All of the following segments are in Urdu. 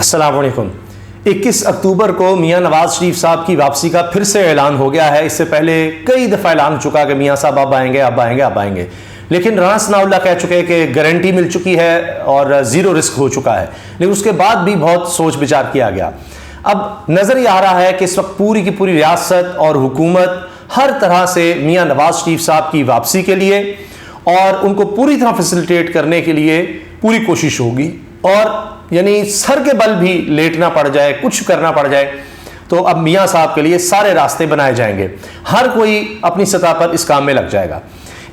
السلام علیکم۔ 21 اکتوبر کو میاں نواز شریف صاحب کی واپسی کا پھر سے اعلان ہو گیا ہے۔ اس سے پہلے کئی دفعہ اعلان ہو چکا کہ میاں صاحب اب آئیں گے اب آئیں گے اب آئیں گے، لیکن رانا ثناء اللہ کہہ چکے کہ گارنٹی مل چکی ہے اور زیرو رسک ہو چکا ہے، لیکن اس کے بعد بھی بہت سوچ بچار کیا گیا۔ اب نظر یہ آ رہا ہے کہ اس وقت پوری کی پوری ریاست اور حکومت ہر طرح سے میاں نواز شریف صاحب کی واپسی کے لیے اور ان کو پوری طرح فیسیلیٹیٹ کرنے کے لیے پوری کوشش ہوگی، اور یعنی سر کے بل بھی لیٹنا پڑ جائے، کچھ کرنا پڑ جائے، تو اب میاں صاحب کے لیے سارے راستے بنائے جائیں گے۔ ہر کوئی اپنی سطح پر اس کام میں لگ جائے گا۔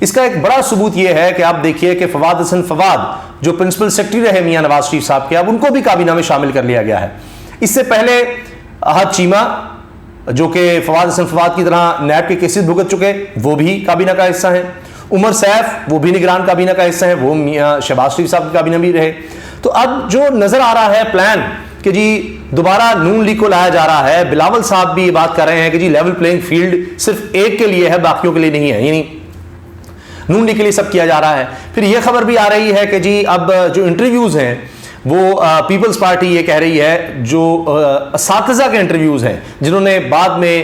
اس کا ایک بڑا ثبوت یہ ہے کہ آپ دیکھیے کہ فواد حسن فواد جو پرنسپل سیکرٹری رہے میاں نواز شریف صاحب کے، اب ان کو بھی کابینہ میں شامل کر لیا گیا ہے۔ اس سے پہلے احد چیمہ جو کہ فواد حسن فواد کی طرح نیب کے کیسز بھگت چکے، وہ بھی کابینہ کا حصہ ہیں۔ عمر سیف وہ بھی نگران کابینہ کا حصہ ہیں، وہ میاں شہباز شریف صاحب کی کابینہ بھی رہے۔ تو اب جو نظر آ رہا ہے پلان کہ جی دوبارہ نون لیگ کو لایا جا رہا ہے، بلاول صاحب بھی یہ بات کر رہے ہیں کہ جی لیول پلینگ فیلڈ صرف ایک کے لیے ہے، باقیوں کے لیے نہیں ہے، یعنی نون لیگ کے لیے سب کیا جا رہا ہے۔ پھر یہ خبر بھی آ رہی ہے کہ جی اب جو انٹرویوز ہیں وہ پیپلز پارٹی یہ کہہ رہی ہے جو اساتذہ کے انٹرویوز ہیں جنہوں نے بعد میں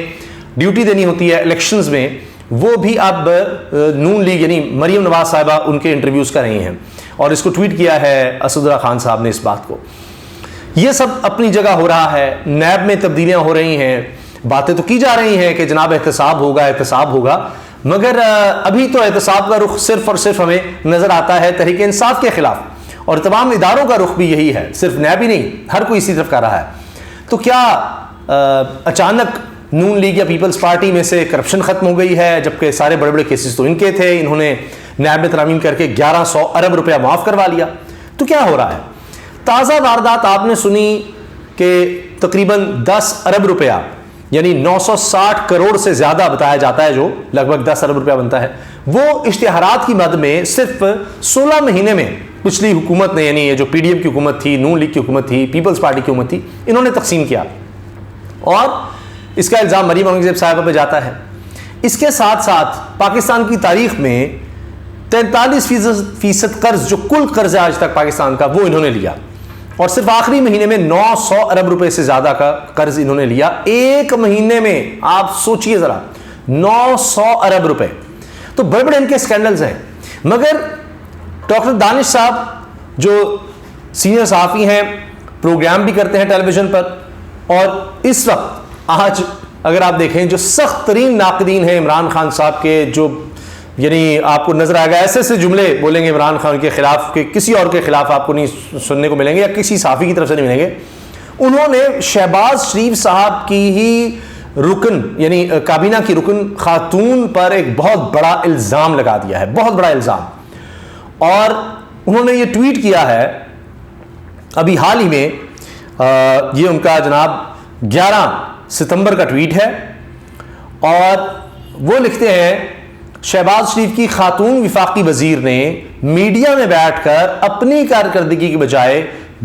ڈیوٹی دینی ہوتی ہے الیکشنز میں، وہ بھی اب نون لیگ یعنی مریم نواز صاحبہ ان کے انٹرویوز کر رہی ہیں، اور اس کو ٹویٹ کیا ہے اسد اللہ خان صاحب نے اس بات کو۔ یہ سب اپنی جگہ ہو رہا ہے، نیب میں تبدیلیاں ہو رہی ہیں، باتیں تو کی جا رہی ہیں کہ جناب احتساب ہوگا، مگر ابھی تو احتساب کا رخ صرف اور صرف ہمیں نظر آتا ہے تحریک انصاف کے خلاف، اور تمام اداروں کا رخ بھی یہی ہے، صرف نیب ہی نہیں، ہر کوئی اسی طرف کر رہا ہے۔ تو کیا اچانک نون لیگ یا پیپلز پارٹی میں سے کرپشن ختم ہو گئی ہے، جبکہ سارے بڑے بڑے کیسز تو ان کے تھے، انہوں نے نیب میں ترامیم کر کے 1100 ارب روپیہ معاف کروا لیا؟ تو کیا ہو رہا ہے؟ تازہ واردات آپ نے سنی کہ تقریباً 10 ارب روپیہ یعنی 960 کروڑ سے زیادہ بتایا جاتا ہے، جو لگ بھگ 10 ارب روپیہ بنتا ہے، وہ اشتہارات کی مد میں صرف 16 مہینے میں پچھلی حکومت نے، یعنی یہ جو پی ڈی ایم کی حکومت تھی، نون لیگ کی حکومت تھی، پیپلز پارٹی کی حکومت تھی، انہوں نے تقسیم کیا، اور اس کا الزام مریم اورنگزیب صاحبہ پہ جاتا ہے۔ اس کے ساتھ ساتھ پاکستان کی تاریخ میں 43% قرض، جو کل قرض ہے آج تک پاکستان کا، وہ انہوں نے لیا، اور صرف آخری مہینے میں 900 ارب روپے سے زیادہ کا قرض انہوں نے لیا ایک مہینے میں۔ آپ سوچئے ذرا، 900 ارب روپے، تو بڑے بڑے ان کے اسکینڈلز ہیں۔ مگر ڈاکٹر دانش صاحب جو سینئر صحافی ہیں، پروگرام بھی کرتے ہیں ٹیلی ویژن پر، اور اس وقت آج اگر آپ دیکھیں جو سخت ترین ناقدین ہیں عمران خان صاحب کے، جو یعنی آپ کو نظر آئے گا ایسے ایسے جملے بولیں گے عمران خان کے خلاف کہ کسی اور کے خلاف آپ کو نہیں سننے کو ملیں گے، یا کسی صحافی کی طرف سے نہیں ملیں گے۔ انہوں نے شہباز شریف صاحب کی ہی رکن یعنی کابینہ کی رکن خاتون پر ایک بہت بڑا الزام لگا دیا ہے، بہت بڑا الزام، اور انہوں نے یہ ٹویٹ کیا ہے ابھی حال ہی میں، یہ ان کا جناب 11 ستمبر کا ٹویٹ ہے، اور وہ لکھتے ہیں شہباز شریف کی خاتون وفاقی وزیر نے میڈیا میں بیٹھ کر اپنی کارکردگی کی بجائے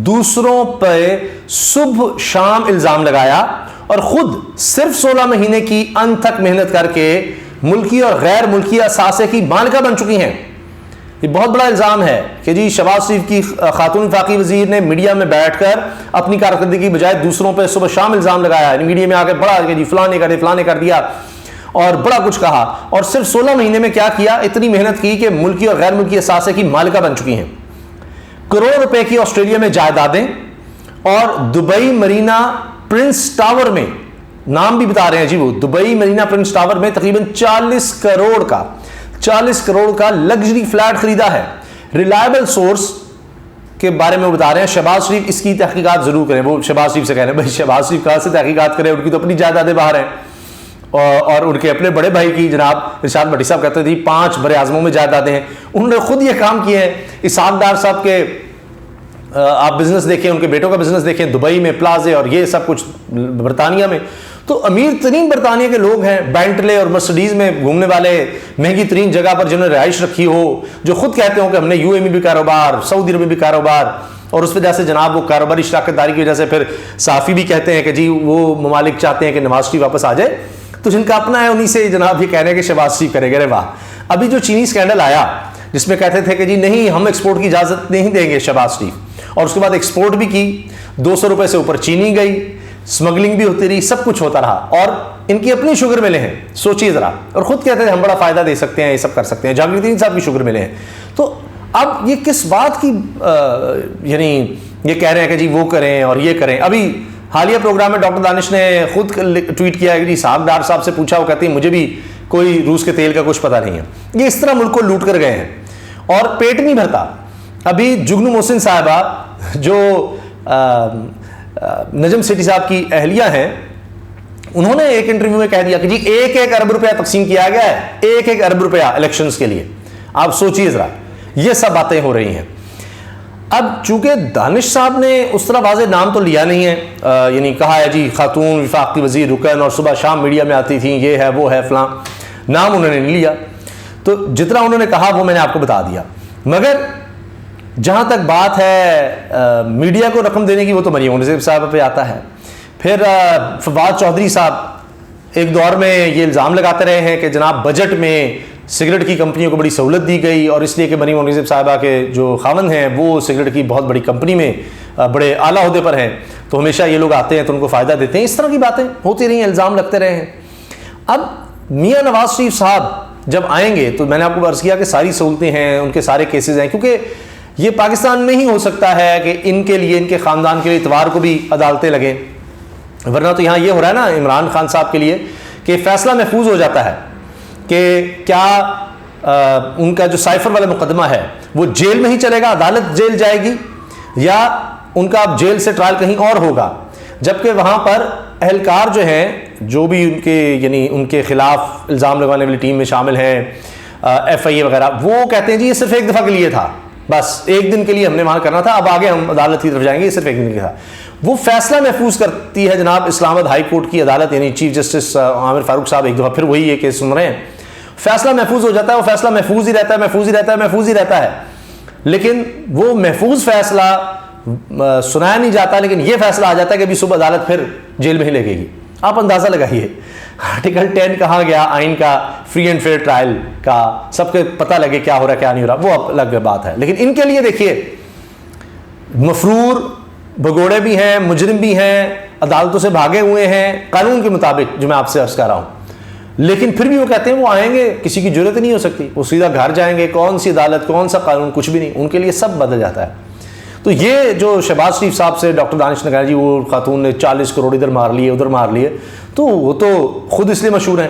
دوسروں پہ صبح شام الزام لگایا، اور خود صرف 16 مہینے کی انتھک محنت کر کے ملکی اور غیر ملکی اثاثے کی مالکہ بن چکی ہیں۔ یہ بہت بڑا الزام ہے کہ جی شہباز شریف کی خاتون وفاقی وزیر نے میڈیا میں بیٹھ کر اپنی کارکردگی کی بجائے دوسروں پہ صبح شام الزام لگایا، میڈیا میں آ کے بڑا کہ جی فلاں نے کر دیا، اور بڑا کچھ کہا، اور صرف 16 مہینے میں کیا کیا، اتنی محنت کی کہ ملکی اور غیر ملکی اثاثے کی مالکہ بن چکی ہیں۔ کروڑ روپے کی آسٹریلیا میں جائیدادیں، اور دبئی مرینا پرنس ٹاور میں، نام بھی بتا رہے ہیں جی، وہ دبئی مرینا پرنس ٹاور میں تقریباً 40 کروڑ کا لگژری فلیٹ خریدا ہے۔ ریلائبل سورس کے بارے میں وہ بتا رہے ہیں شہباز شریف اس کی تحقیقات ضرور کریں۔ وہ شہباز شریف سے کہہ رہے ہیں بھائی شہباز شریف کہاں سے تحقیقات کریں، ان کی تو اپنی جائیدادیں باہر ہیں، اور ان کے اپنے بڑے بھائی کی جناب ارشاد بھٹی صاحب کہتے تھے 5 بڑے اعظموں میں جائیدادیں ہیں، انہوں نے خود یہ کام کیے ہیں۔ اسحاق ڈار صاحب کے آپ بزنس دیکھیں، ان کے بیٹوں کا بزنس دیکھیں، دبئی میں پلازے اور یہ سب کچھ برطانیہ میں، تو امیر ترین برطانیہ کے لوگ ہیں، بینٹلے اور مرسڈیز میں گھومنے والے، مہنگی ترین جگہ پر جنہوں نے رہائش رکھی ہو، جو خود کہتے ہوں کہ ہم نے یو اے میں بھی کاروبار، سعودی عرب میں بھی کاروبار، اور اس وجہ سے جناب وہ کاروباری شراکت داری کی وجہ سے پھر صحافی بھی کہتے ہیں کہ جی وہ ممالک چاہتے ہیں کہ نواز شریف واپس آ جائے، تو جن کا اپنا ہے انہی سے جناب یہ کہہ رہے ہیں کہ شہباز شریف کرے گا۔ واہ، ابھی جو چینی اسکینڈل آیا جس میں کہتے تھے کہ جی نہیں ہم ایکسپورٹ کی اجازت نہیں دیں گے شہباز شریف، اور اس کے بعد ایکسپورٹ بھی کی, 200 روپے سے اوپر چینی گئی, اسمگلنگ بھی ہوتی رہی, سب کچھ ہوتا رہا, اور ان کی اپنی شوگر ملیں ہیں, سوچیے ذرا, اور خود کہتے ہیں ہم بڑا فائدہ دے سکتے ہیں, یہ سب کر سکتے ہیں, جہانگیر الدین صاحب کی شوگر ملیں ہیں. تو اب یہ کس بات کی یعنی یہ کہہ رہے ہیں کہ جی وہ کریں اور یہ کریں. ابھی حالیہ پروگرام میں ڈاکٹر دانش نے خود ٹویٹ کیا ہے کہ جی ڈاکٹر صاحب سے پوچھا, وہ کہتے ہیں مجھے بھی کوئی روس کے تیل کا کچھ پتہ نہیں ہے. یہ اس طرح ملک کو لوٹ کر گئے ہیں اور پیٹ نہیں بھرتا. ابھی جگنو محسن صاحبہ جو نجم سیٹھی صاحب کی اہلیہ ہیں, انہوں نے ایک انٹرویو میں کہہ دیا کہ جی 1 ارب روپیہ تقسیم کیا گیا ہے, 1 ارب روپیہ الیکشنز کے لیے. آپ سوچیے ذرا, یہ سب باتیں ہو رہی ہیں. اب چونکہ دانش صاحب نے اس طرح واضح نام تو لیا نہیں ہے, یعنی کہا ہے جی خاتون وفاقی وزیر رکن, اور صبح شام میڈیا میں آتی تھیں, یہ ہے وہ ہے فلاں, نام انہوں نے نہیں لیا. تو جتنا انہوں نے کہا وہ میں نے آپ کو بتا دیا. مگر جہاں تک بات ہے میڈیا کو رقم دینے کی, وہ تو مریم نصیر صاحب پہ آتا ہے. پھر فواد چودھری صاحب ایک دور میں یہ الزام لگاتے رہے ہیں کہ جناب بجٹ میں سگریٹ کی کمپنیوں کو بڑی سہولت دی گئی, اور اس لیے کہ مریم نصیر صاحبہ کے جو خاوند ہیں وہ سگریٹ کی بہت بڑی کمپنی میں بڑے اعلیٰ عہدے پر ہیں, تو ہمیشہ یہ لوگ آتے ہیں تو ان کو فائدہ دیتے ہیں. اس طرح کی باتیں ہوتی رہی ہیں, الزام لگتے رہے ہیں. اب میاں نواز شریف صاحب جب آئیں گے تو میں نے آپ کو عرض کیا کہ ساری سہولتیں ہیں, ان کے سارے کیسز ہیں, کیونکہ یہ پاکستان میں ہی ہو سکتا ہے کہ ان کے لیے, ان کے خاندان کے لیے اتوار کو بھی عدالتیں لگیں. ورنہ تو یہاں یہ ہو رہا ہے نا عمران خان صاحب کے لیے کہ فیصلہ محفوظ ہو جاتا ہے کہ کیا ان کا جو سائفر والا مقدمہ ہے وہ جیل میں ہی چلے گا, عدالت جیل جائے گی, یا ان کا جیل سے ٹرائل کہیں اور ہوگا. جبکہ وہاں پر اہلکار جو ہیں, جو بھی ان کے یعنی ان کے خلاف الزام لگانے والی ٹیم میں شامل ہیں, ایف آئی اے وغیرہ, وہ کہتے ہیں جی یہ صرف ایک دفعہ کے لیے تھا, بس ایک دن کے لیے ہم نے وہاں کرنا تھا, اب آگے ہم عدالت کی طرف جائیں گے, یہ صرف ایک دن کے لیے تھا. وہ فیصلہ محفوظ کرتی ہے جناب اسلام آباد ہائی کورٹ کی عدالت, یعنی چیف جسٹس عامر فاروق صاحب ایک دفعہ پھر وہی یہ کیس سن رہے ہیں. فیصلہ محفوظ ہو جاتا ہے, وہ فیصلہ محفوظ ہی رہتا ہے, محفوظ ہی رہتا ہے, محفوظ ہی رہتا ہے. لیکن وہ محفوظ فیصلہ سنایا نہیں جاتا, لیکن یہ فیصلہ آ جاتا ہے کہ ابھی صبح عدالت پھر جیل میں ہی لگے گی. آپ اندازہ لگائیے, آرٹیکل 10 کہاں گیا آئین کا, فری اینڈ فیئر ٹرائل کا, سب کے پتہ لگے کیا ہو رہا ہے کیا نہیں ہو رہا, وہ الگ بات ہے. لیکن ان کے لیے دیکھیے مفرور بھگوڑے بھی ہیں, مجرم بھی ہیں, عدالتوں سے بھاگے ہوئے ہیں قانون کے مطابق, جو میں آپ سے عرض کر رہا ہوں. لیکن پھر بھی وہ کہتے ہیں وہ آئیں گے, کسی کی جرت نہیں ہو سکتی, وہ سیدھا گھر جائیں گے, کون سی عدالت, کون سا قانون, کچھ بھی نہیں, ان کے لیے سب بدل جاتا ہے. تو یہ جو شہباز شریف صاحب سے ڈاکٹر دانش نے کہا جی وہ خاتون نے 40 کروڑ ادھر مار لیے ادھر مار لیے, تو وہ تو خود اس لیے مشہور ہیں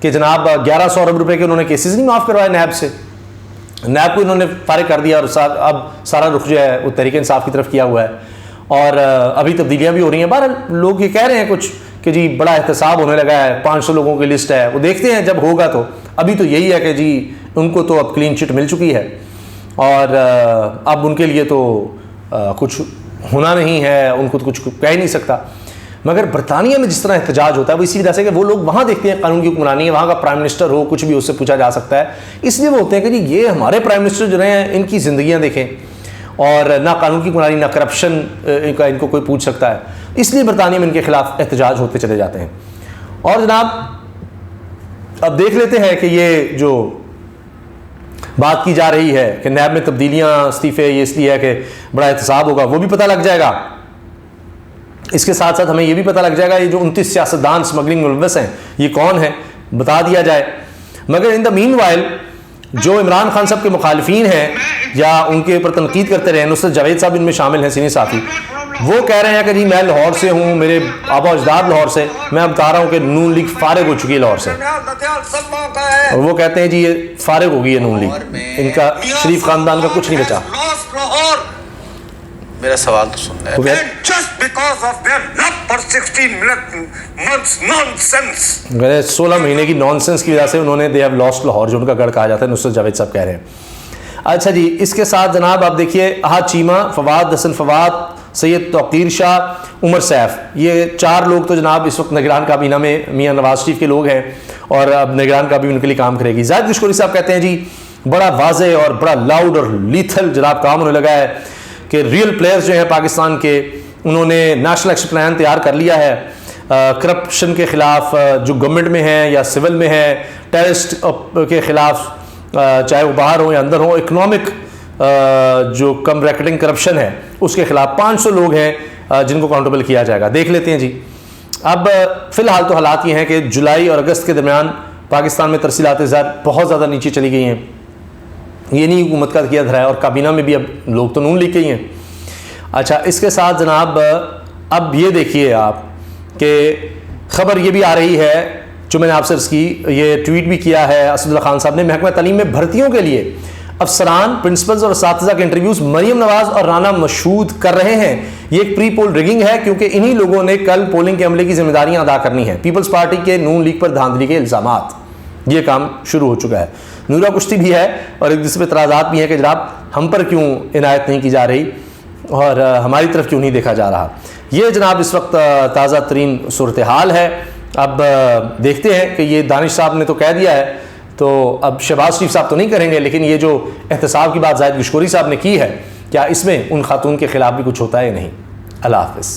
کہ جناب 1100 ارب روپے کے انہوں نے کیسز نہیں معاف کروائے نیب سے, نیب کو انہوں نے فارغ کر دیا, اور اب سارا رخ جو ہے وہ تحریک انصاف کی طرف کیا ہوا ہے, اور ابھی تبدیلیاں بھی ہو رہی ہیں. بہرحال لوگ یہ کہہ رہے ہیں کچھ کہ جی بڑا احتساب ہونے لگا ہے, 500 لوگوں کی لسٹ ہے, وہ دیکھتے ہیں جب ہوگا. تو ابھی تو یہی ہے کہ جی ان کو تو اب کلین چٹ مل چکی ہے, اور اب ان کے لیے تو کچھ ہونا نہیں ہے, ان کو تو کچھ کہہ ہی نہیں سکتا. مگر برطانیہ میں جس طرح احتجاج ہوتا ہے وہ اسی وجہ سے کہ وہ لوگ وہاں دیکھتے ہیں قانون کی حکمرانی ہے, وہاں کا پرائم منسٹر ہو, کچھ بھی اس سے پوچھا جا سکتا ہے, اس لیے وہ ہوتے ہیں کہ جی یہ ہمارے پرائم منسٹر جو رہے ہیں ان کی زندگیاں دیکھیں, اور نہ قانون کی حکمرانی نہ کرپشن کا ان کو کوئی پوچھ سکتا ہے. اس لیے برطانیہ میں ان کے خلاف احتجاج ہوتے چلے جاتے ہیں. اور جناب اب دیکھ لیتے ہیں کہ یہ جو بات کی جا رہی ہے کہ نیب میں تبدیلیاں, استعفے, یہ اس لیے ہے کہ بڑا احتساب ہوگا, وہ بھی پتہ لگ جائے گا. اس کے ساتھ ساتھ ہمیں یہ بھی پتہ لگ جائے گا یہ جو 29 سیاستدان اسمگلنگ ملوث ہیں یہ کون ہیں, بتا دیا جائے. مگر ان دا مین وائل جو عمران خان صاحب کے مخالفین ہیں یا ان کے اوپر تنقید کرتے رہے, نصرت جاوید صاحب ان میں شامل ہیں, سینئر ساتھی, وہ کہہ رہے ہیں کہ جی میں لاہور سے ہوں, میرے آبا اجداد لاہور سے, میں بتا رہا ہوں کہ نون لیگ فارغ ہو چکی ہے لاہور سے, اور وہ کہتے ہیں جی یہ فارغ ہو گئی ہے نون لیگ, ان کا شریف خاندان کا کچھ نہیں بچا. میرا سوال تو سننا ہے. Just because of their love for 16 months nonsense. 16 مہینے کی نان سینس کی وجہ سے انہوں نے they have lost لاہور, جو ان کا گڑھ کہا جاتا ہے, نصرت جاوید صاحب کہہ رہے ہیں. اچھا جی, اس کے ساتھ جناب آپ دیکھیے احد چیمہ, فواد حسن فواد, سید توقیر شاہ, عمر سیف, یہ 4 لوگ تو جناب اس وقت نگران کابینہ میں میاں نواز شریف کے لوگ ہیں, اور اب نگران کابینہ ان کے لیے کام کرے گی. زاہد گشکوری صاحب کہتے ہیں جی بڑا واضح اور بڑا لاؤڈ اور لیتھل جناب کام ہونے لگا ہے کہ ریئل پلیئرز جو ہیں پاکستان کے, انہوں نے نیشنل ایکشن پلان تیار کر لیا ہے کرپشن کے خلاف, جو گورنمنٹ میں ہیں یا سول میں ہیں, ٹیررسٹ کے خلاف, چاہے وہ باہر ہوں یا اندر ہوں, اکنامک جو کم ریکٹنگ کرپشن ہے اس کے خلاف 500 لوگ ہیں جن کو اکاؤنٹیبل کیا جائے گا. دیکھ لیتے ہیں جی. اب فی الحال تو حالات یہ ہیں کہ جولائی اور اگست کے درمیان پاکستان میں ترسیلات زر بہت زیادہ نیچے چلی گئی ہیں. یہ نہیں حکومت کا کیا دھرا ہے, اور کابینہ میں بھی اب لوگ تو نون لیگ کے ہی ہیں. اچھا, اس کے ساتھ جناب اب یہ دیکھیے آپ کہ خبر یہ بھی آ رہی ہے جو میں نے آپ سے عرض کی, یہ ٹویٹ بھی کیا ہے اسد اللہ خان صاحب نے, محکمہ تعلیم میں بھرتیوں کے لیے افسران, پرنسپلز اور اساتذہ کے انٹرویوز مریم نواز اور رانا مشہود کر رہے ہیں. یہ ایک پری پول ریگنگ ہے کیونکہ انہی لوگوں نے کل پولنگ کے عملے کی ذمہ داریاں ادا کرنی ہیں. پیپلز پارٹی کے نون لیگ پر دھاندلی کے الزامات, یہ کام شروع ہو چکا ہے. نورا کشتی بھی ہے اور ایک دوسرے پہ اعتراضات بھی ہیں کہ جناب ہم پر کیوں عنایت نہیں کی جا رہی اور ہماری طرف کیوں نہیں دیکھا جا رہا. یہ جناب اس وقت تازہ ترین صورتحال ہے. اب دیکھتے ہیں کہ یہ دانش صاحب نے تو کہہ دیا ہے, تو اب شہباز شریف صاحب تو نہیں کریں گے, لیکن یہ جو احتساب کی بات زاہد گشکوری صاحب نے کی ہے, کیا اس میں ان خاتون کے خلاف بھی کچھ ہوتا ہے یا نہیں. اللہ حافظ.